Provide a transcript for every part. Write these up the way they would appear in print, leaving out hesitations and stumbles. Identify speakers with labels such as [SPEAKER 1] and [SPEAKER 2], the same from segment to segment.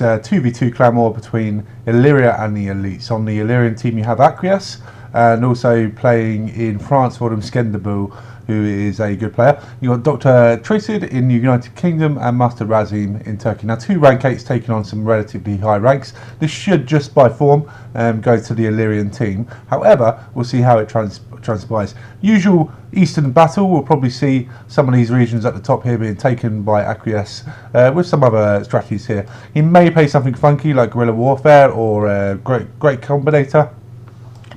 [SPEAKER 1] a 2v2 clan war between Illyria and the elites. On the Illyrian team you have Acquiesce, and also playing in France for them Skenderbul, who is a good player. You've got Dr. Tracid in the United Kingdom and Master Razim in Turkey. Now, 2 rank 8s taking on some relatively high ranks. This should, just by form, go to the Illyrian team. However, we'll see how it transpires. Usual Eastern battle, we'll probably see some of these regions at the top here being taken by Acquiesce with some other strategies here. He may play something funky like guerrilla warfare or great combinator,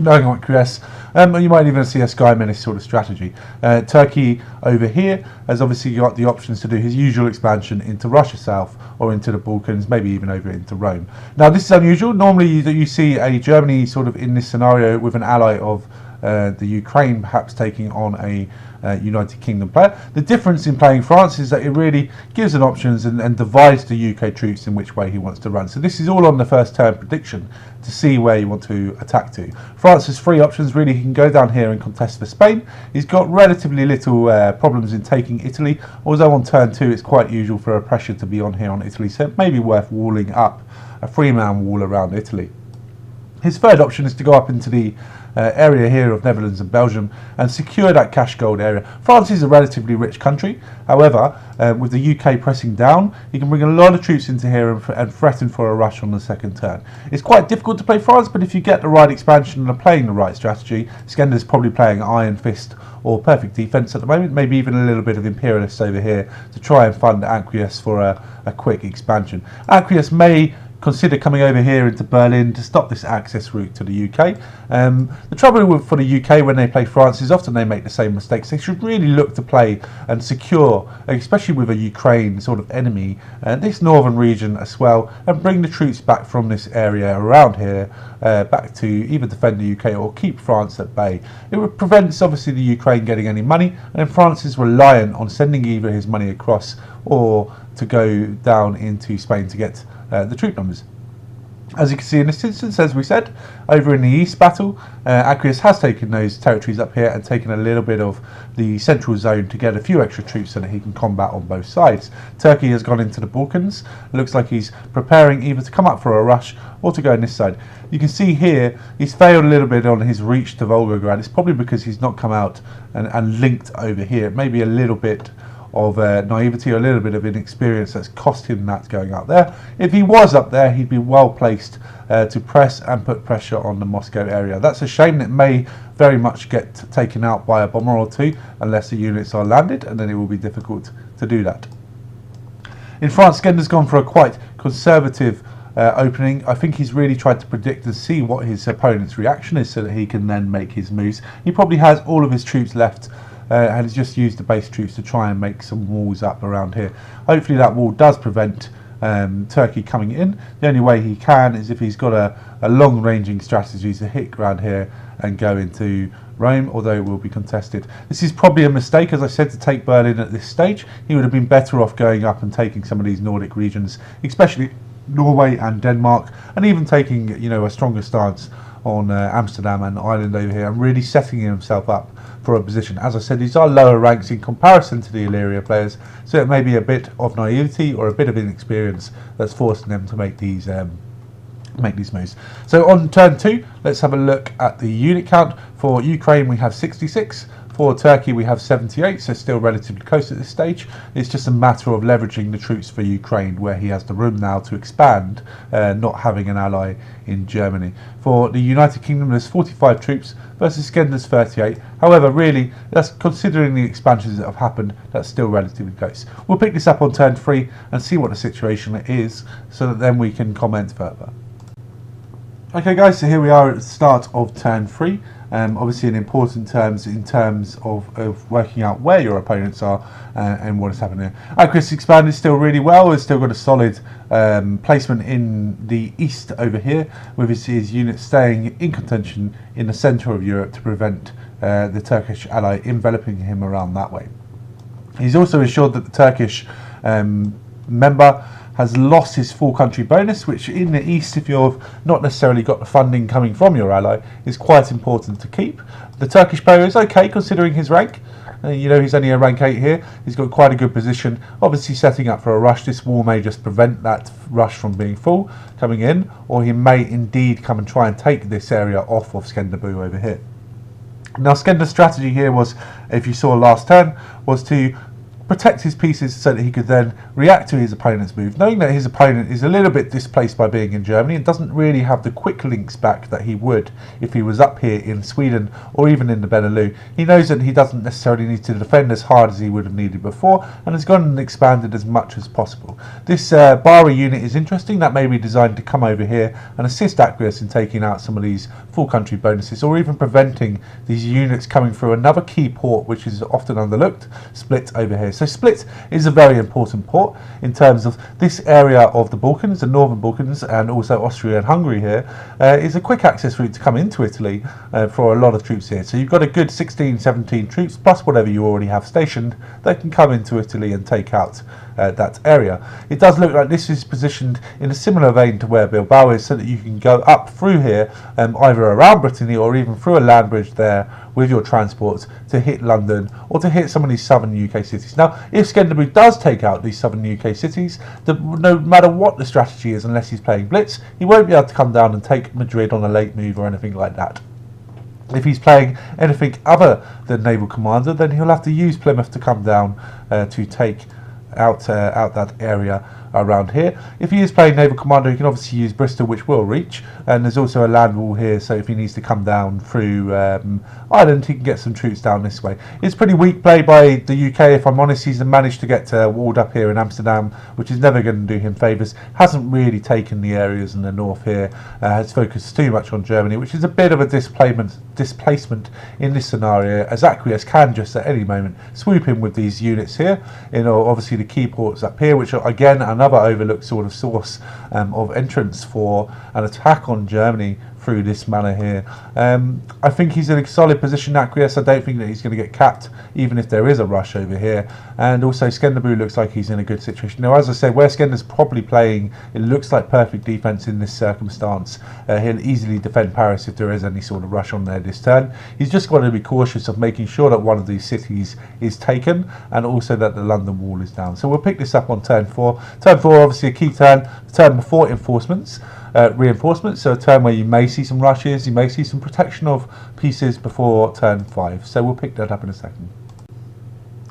[SPEAKER 1] knowing Acquiesce. You might even see a Sky Menace sort of strategy. Turkey over here has obviously got the options to do his usual expansion into Russia South or into the Balkans, maybe even over into Rome. Now, this is unusual. Normally you see a Germany sort of in this scenario with an ally of the Ukraine perhaps taking on a United Kingdom player. The difference in playing France is that it really gives an options and divides the UK troops in which way he wants to run. So this is all on the first turn prediction to see where you want to attack to. France has 3 options really. He can go down here and contest for Spain. He's got relatively little problems in taking Italy, although on turn 2 it's quite usual for a pressure to be on here on Italy, so it may be worth walling up a 3-man wall around Italy. His third option is to go up into the area here of Netherlands and Belgium and secure that cash gold area. France is a relatively rich country. However, with the UK pressing down, he can bring a lot of troops into here and threaten for a rush on the second turn. It's quite difficult to play France, but if you get the right expansion and are playing the right strategy, Skender's probably playing Iron Fist or Perfect Defence at the moment, maybe even a little bit of Imperialists over here to try and fund Acquiesce for a quick expansion. Acquiesce may consider coming over here into Berlin to stop this access route to the UK. The trouble for the UK when they play France is often they make the same mistakes. They should really look to play and secure, especially with a Ukraine sort of enemy, this northern region as well, and bring the troops back from this area around here back to either defend the UK or keep France at bay. It would prevent obviously the Ukraine getting any money, and then France is reliant on sending either his money across or to go down into Spain to get the troop numbers. As you can see in this instance, as we said, over in the East battle, Acquiesce has taken those territories up here and taken a little bit of the central zone to get a few extra troops so that he can combat on both sides. Turkey has gone into the Balkans. It looks like he's preparing either to come up for a rush or to go on this side. You can see here he's failed a little bit on his reach to Volgograd. It's probably because he's not come out and linked over here. Maybe a little bit of naivety or a little bit of inexperience that's cost him that going up there. If he was up there, he'd be well placed to press and put pressure on the Moscow area. That's a shame. That may very much get taken out by a bomber or two unless the units are landed, and then it will be difficult to do that. In France, Skender's gone for a quite conservative opening. I think he's really tried to predict and see what his opponent's reaction is so that he can then make his moves. He probably has all of his troops left and has just used the base troops to try and make some walls up around here. Hopefully that wall does prevent Turkey coming in. The only way he can is if he's got a long-ranging strategy to hit around here and go into Rome, although it will be contested. This is probably a mistake, as I said, to take Berlin at this stage. He would have been better off going up and taking some of these Nordic regions, especially Norway and Denmark, and even taking a stronger stance on Amsterdam and Ireland over here, and really setting himself up for a position. As I said, these are lower ranks in comparison to the Illyria players, so it may be a bit of naivety or a bit of inexperience that's forcing them to make these moves. So on turn 2, let's have a look at the unit count. For Ukraine we have 66. For Turkey we have 78, so still relatively close at this stage. It's just a matter of leveraging the troops for Ukraine, where he has the room now to expand, not having an ally in Germany. For the United Kingdom there's 45 troops versus Skender's 38. However, really, that's considering the expansions that have happened, that's still relatively close. We'll pick this up on turn 3 and see what the situation is, so that then we can comment further. Okay guys, so here we are at the start of turn 3. Obviously in important terms in terms of working out where your opponents are and what is happening here. Acquiesce expanded still really well. It's still got a solid placement in the east over here, with his units staying in contention in the centre of Europe to prevent the Turkish ally enveloping him around that way. He's also assured that the Turkish member has lost his full country bonus, which in the east, if you've not necessarily got the funding coming from your ally, is quite important to keep. The Turkish player is okay considering his rank, You know, he's only a rank 8 here. He's got quite a good position. Obviously setting up for a rush. This wall may just prevent that rush from being full coming in, or he may indeed come and try and take this area off of Skenderbeu over here. Now Skender's strategy here was, if you saw last turn, was to protect his pieces so that he could then react to his opponent's move, knowing that his opponent is a little bit displaced by being in Germany and doesn't really have the quick links back that he would if he was up here in Sweden or even in the Benelux. He knows that he doesn't necessarily need to defend as hard as he would have needed before, and has gone and expanded as much as possible. This Bari unit is interesting. That may be designed to come over here and assist Aqueous in taking out some of these full country bonuses, or even preventing these units coming through another key port which is often underlooked, Split over here. So Split is a very important port in terms of this area of the Balkans, the northern Balkans, and also Austria and Hungary here. Is a quick access route to come into Italy for a lot of troops here. So you've got a good 16, 17 troops, plus whatever you already have stationed, that can come into Italy and take out that area. It does look like this is positioned in a similar vein to where Bilbao is, so that you can go up through here, either around Brittany or even through a land bridge there with your transports to hit London or to hit some of these southern UK cities. Now, if Skenderbeu does take out these southern UK cities, no matter what the strategy is, unless he's playing Blitz, he won't be able to come down and take Madrid on a late move or anything like that. If he's playing anything other than Naval Commander, then he'll have to use Plymouth to come down to take out that area around here. If he is playing Naval Commander, he can obviously use Bristol, which will reach, and there's also a land wall here, so if he needs to come down through Ireland, he can get some troops down this way. It's pretty weak play by the UK, if I'm honest. He's managed to get walled up here in Amsterdam, which is never going to do him favours. Hasn't really taken the areas in the north here, has focused too much on Germany, which is a bit of a displacement in this scenario, as Aqueous can just at any moment swoop in with these units here. You know, obviously the key ports up here, which are again another overlooked sort of source of entrance for an attack on Germany through this manner here. I think he's in a solid position, Aqueous. I don't think that he's going to get capped, even if there is a rush over here. And also Skenderbeu looks like he's in a good situation. Now, as I said, where Skender's probably playing, it looks like perfect defence in this circumstance. He'll easily defend Paris if there is any sort of rush on there this turn. He's just got to be cautious of making sure that one of these cities is taken, and also that the London Wall is down. So we'll pick this up on turn 4. Turn 4, obviously a key turn. The turn before reinforcements, so a turn where you may see some rushes, you may see some protection of pieces before turn 5. So we'll pick that up in a second.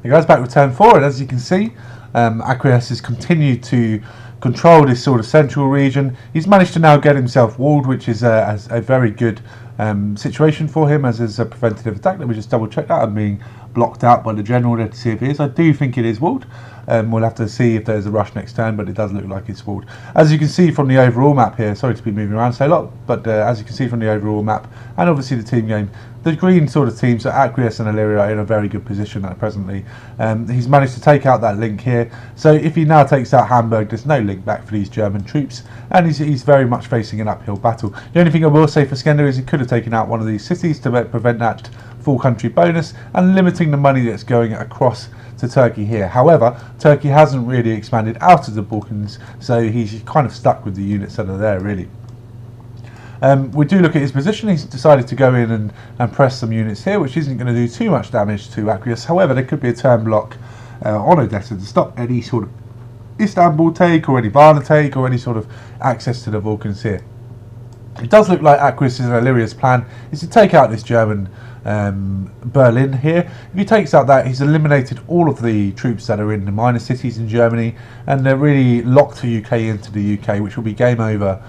[SPEAKER 1] It goes back with turn 4, and as you can see, Aqueous has continued to control this sort of central region. He's managed to now get himself walled, which is a very good situation for him as a preventative attack. Let me just double check that. I'm being blocked out by the general there to see if it is. I do think it is walled. We'll have to see if there's a rush next turn, but it does look like it's walled. As you can see from the overall map here, sorry to be moving around so a lot, but as you can see from the overall map, and obviously the team game, the green sort of teams, so Aqueous and Illyria, are in a very good position presently. He's managed to take out that link here, so if he now takes out Hamburg, there's no link back for these German troops, and he's very much facing an uphill battle. The only thing I will say for Skender is he could have taken out one of these cities to prevent that full country bonus and limiting the money that's going across to Turkey here. However, Turkey hasn't really expanded out of the Balkans, so he's kind of stuck with the units that are there really. We do look at his position. He's decided to go in and press some units here, which isn't going to do too much damage to Aqueous. However, there could be a turn block on Odessa to stop any sort of Istanbul take or any Varna take or any sort of access to the Balkans here. It does look like Aqueous' and Illyria's plan is to take out this German Berlin here. If he takes out that, he's eliminated all of the troops that are in the minor cities in Germany, and they're really locked the UK into the UK, which will be game over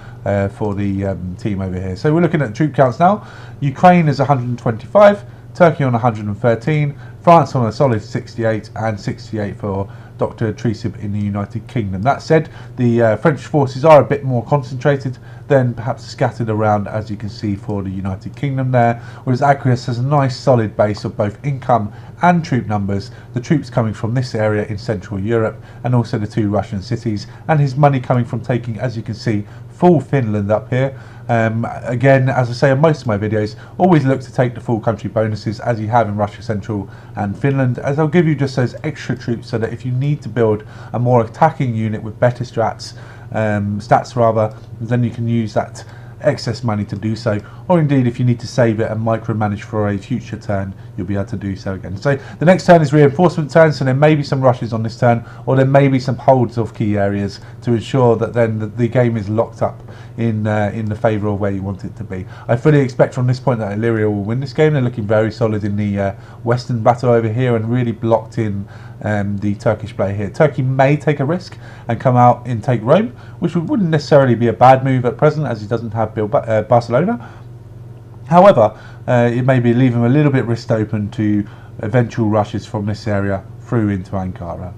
[SPEAKER 1] for the team over here. So we're looking at troop counts now. Ukraine is 125, Turkey on 113, France on a solid 68, and 68 for Dr. Trisib in the United Kingdom. That said, the French forces are a bit more concentrated than perhaps scattered around, as you can see for the United Kingdom there, whereas Aqueous has a nice solid base of both income and troop numbers, the troops coming from this area in Central Europe and also the 2 Russian cities, and his money coming from taking, as you can see, full Finland up here. Again, as I say in most of my videos, always look to take the full country bonuses as you have in Russia Central and Finland, as I'll give you just those extra troops so that if you need to build a more attacking unit with better stats rather, then you can use that excess money to do so, or indeed if you need to save it and micromanage for a future turn, you'll be able to do so again. So the next turn is reinforcement turn, so there may be some rushes on this turn, or there may be some holds of key areas to ensure that then the game is locked up in the favour of where you want it to be. I fully expect from this point that Illyria will win this game. They're looking very solid in the western battle over here and really blocked in the Turkish player here. Turkey may take a risk and come out and take Rome, which wouldn't necessarily be a bad move at present, as he doesn't have Barcelona. However, it may be leaving him a little bit wrist open to eventual rushes from this area through into Ankara.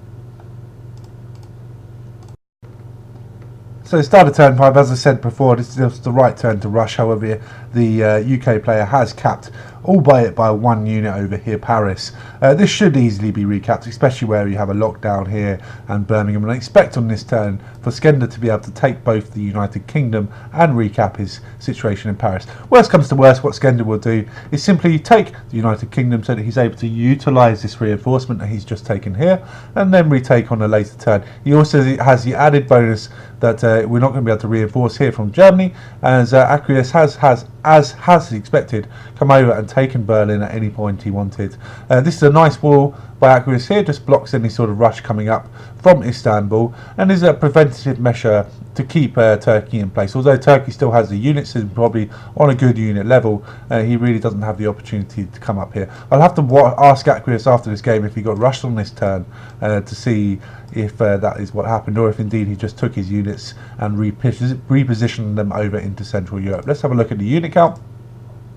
[SPEAKER 1] So start of turn 5, as I said before, this is the right turn to rush. However, the UK player has capped, albeit by 1 unit over here, Paris. This should easily be recapped, especially where you have a lockdown here and Birmingham. And I expect on this turn for Skender to be able to take both the United Kingdom and recap his situation in Paris. Worst comes to worst, what Skender will do is simply take the United Kingdom so that he's able to utilise this reinforcement that he's just taken here and then retake on a later turn. He also has the added bonus that we're not going to be able to reinforce here from Germany, as Acreus has expected, come over and taken Berlin at any point he wanted. This is a nice wall by Acreus here, just blocks any sort of rush coming up from Istanbul, and is a preventative measure to keep Turkey in place. Although Turkey still has the units and probably on a good unit level, he really doesn't have the opportunity to come up here. I'll have to ask Acreus after this game if he got rushed on this turn to see if that is what happened, or if indeed he just took his units and repositioned them over into Central Europe. Let's have a look at the unit count.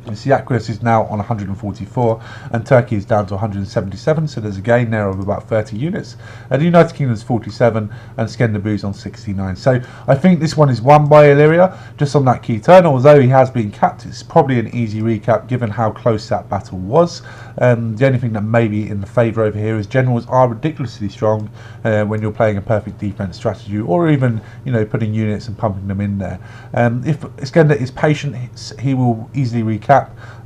[SPEAKER 1] You see Acreus is now on 144 and Turkey is down to 177, so there's a gain there of about 30 units. The United Kingdom is 47 and Skenderboo's on 69. So I think this one is won by Illyria just on that key turn. Although he has been capped, it's probably an easy recap given how close that battle was. The only thing that may be in the favour over here is generals are ridiculously strong when you're playing a perfect defence strategy, or even putting units and pumping them in there. If Skender is patient, he will easily recap.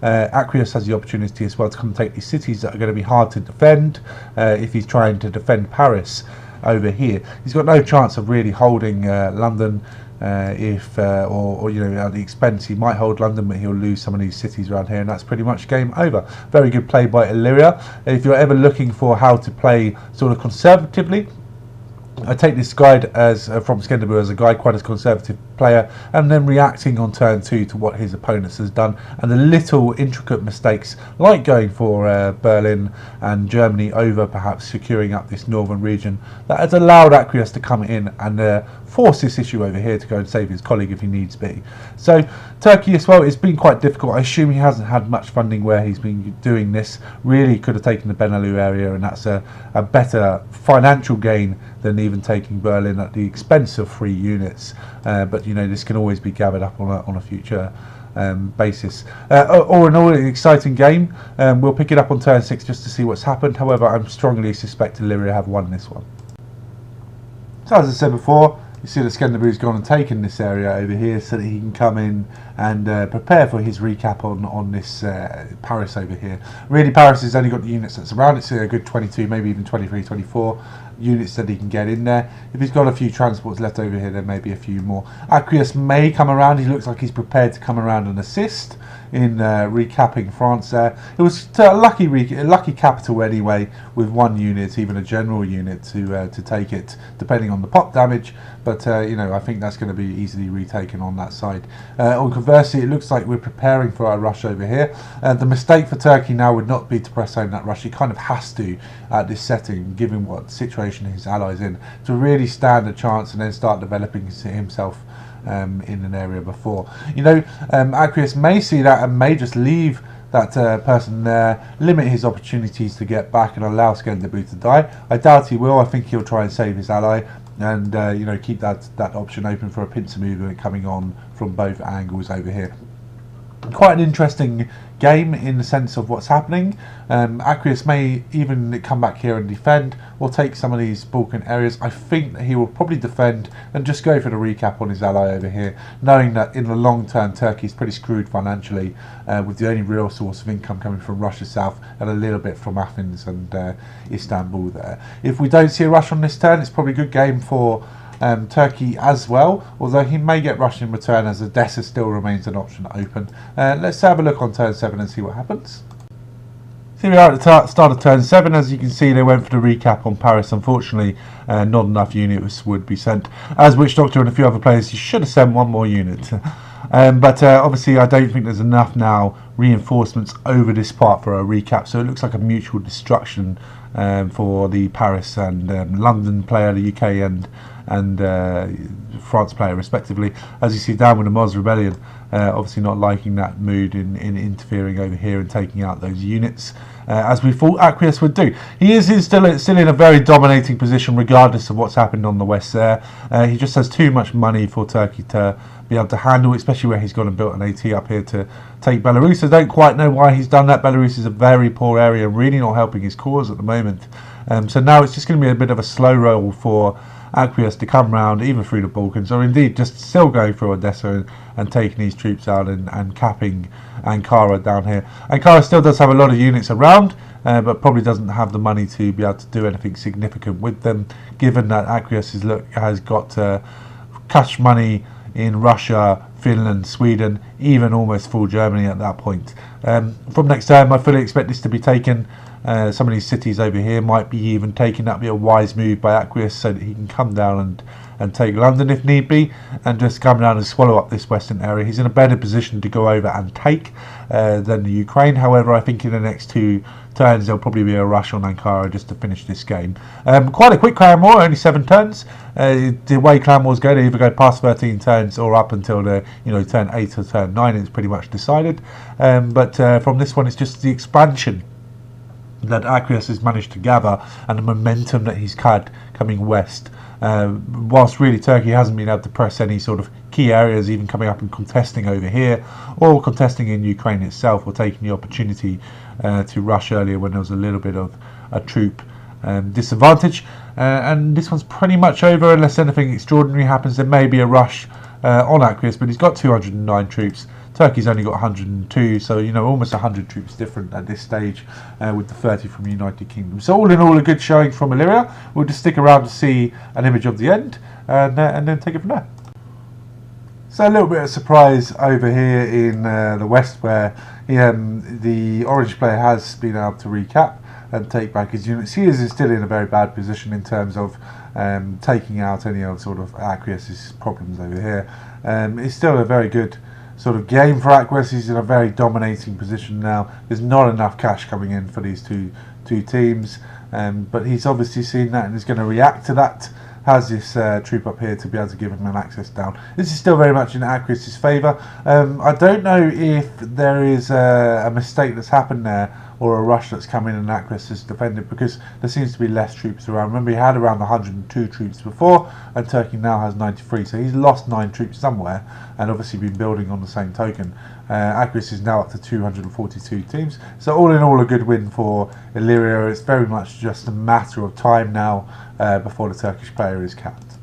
[SPEAKER 1] Acreus has the opportunity as well to come and take these cities that are going to be hard to defend if he's trying to defend Paris over here. He's got no chance of really holding London at the expense. He might hold London, but he'll lose some of these cities around here, and that's pretty much game over. Very good play by Illyria. If you're ever looking for how to play sort of conservatively, I take this guide as from Skenderboo as a guide, quite a conservative player, and then reacting on turn 2 to what his opponents has done and the little intricate mistakes like going for Berlin and Germany over perhaps securing up this northern region that has allowed Acreus to come in and force this issue over here to go and save his colleague if he needs be. So Turkey as well, it's been quite difficult. I assume he hasn't had much funding where he's been doing this. Really could have taken the Benelux area, and that's a better financial gain than even taking Berlin at the expense of 3 units. But this can always be gathered up on a future basis. All in all, an exciting game. We'll pick it up on turn 6 just to see what's happened. However, I strongly suspect Illyria have won this one. So as I said before, you see that Skenderboo's gone and taken this area over here so that he can come in and prepare for his recap on this Paris over here. Really, Paris has only got the units that's around. It's a good 22, maybe even 23, 24 units that he can get in there. If he's got a few transports left over here, there may be a few more. Acreus may come around. He looks like he's prepared to come around and assist in recapping France there. It was a lucky capital anyway, with 1 unit, even a general unit to take it, depending on the pop damage. But I think that's going to be easily retaken on that side. On conversely, it looks like we're preparing for our rush over here. The mistake for Turkey now would not be to press home that rush. He kind of has to at this setting, given what situation his allies in, to really stand a chance and then start developing himself in an area before. Acreus may see that and may just leave that person there, limit his opportunities to get back and allow Skenderboo to die. I doubt he will. I think he'll try and save his ally and keep that option open for a pincer movement coming on from both angles over here. Quite an interesting game in the sense of what's happening. Acreus may even come back here and defend or take some of these Balkan areas. I think that he will probably defend and just go for the recap on his ally over here, knowing that in the long term Turkey is pretty screwed financially, with the only real source of income coming from Russia south and a little bit from Athens and Istanbul there. If we don't see a rush on this turn, it's probably a good game for Turkey as well, although he may get Russia in return as Odessa still remains an option open. Let's have a look on turn 7 and see what happens. Here we are at the start of turn 7. As you can see, they went for the recap on Paris. Unfortunately, not enough units would be sent. As Witch Doctor and a few other players, you should have sent one more unit. But obviously, I don't think there's enough now reinforcements over this part for a recap. So it looks like a mutual destruction for the Paris and London player, the UK and France player respectively. As you see down with the Moz Rebellion, obviously not liking that mood in interfering over here and taking out those units, as we thought Aqueous would do. He is still in a very dominating position regardless of what's happened on the west there. He just has too much money for Turkey to be able to handle, especially where he's gone and built an AT up here to take Belarus. I don't quite know why he's done that. Belarus is a very poor area, really not helping his cause at the moment. So now it's just going to be a bit of a slow roll for Aqueous to come round either through the Balkans or indeed just still going through Odessa and taking these troops out and capping Ankara down here. Ankara still does have a lot of units around, but probably doesn't have the money to be able to do anything significant with them, given that Aqueous has got cash money in Russia, Finland, Sweden, even almost full Germany at that point. From next term, I fully expect this to be taken. Some of these cities over here might be even taken. That'd be a wise move by Aqueous so that he can come down and take London if need be, and just come down and swallow up this western area. He's in a better position to go over and take than the Ukraine. However, I think in the next 2 turns there'll probably be a rush on Ankara just to finish this game. Quite a quick clan war, only 7 turns. The way clan wars go, they either go past 13 turns or up until the turn 8 or turn 9. It's pretty much decided. But from this one, it's just the expansion that Aqueous has managed to gather and the momentum that he's had coming west. Whilst really Turkey hasn't been able to press any sort of key areas, even coming up and contesting over here or contesting in Ukraine itself, or taking the opportunity to rush earlier when there was a little bit of a troop disadvantage. And this one's pretty much over unless anything extraordinary happens. There may be a rush on Aqueous, but he's got 209 troops. Turkey's only got 102, so almost 100 troops different at this stage, with the 30 from the United Kingdom. So all in all, a good showing from Illyria. We'll just stick around to see an image of the end, and then take it from there. So a little bit of surprise over here in the west, where the orange player has been able to recap and take back his units. He is still in a very bad position in terms of taking out any of sort of Aqueous' problems over here. It's still a very good sort of game for Aqueous. He's in a very dominating position now. There's not enough cash coming in for these two teams, but he's obviously seen that and is going to react to that. Has this troop up here to be able to give him an access down. This is still very much in Aqueous' favour. I don't know if there is a mistake that's happened there, or a rush that's come in and Aqueous has defended, because there seems to be less troops around. Remember, he had around 102 troops before, and Turkey now has 93, so he's lost 9 troops somewhere, and obviously been building on the same token. Aqueous is now up to 242 teams, so all in all a good win for Illyria. It's very much just a matter of time now before the Turkish player is capped.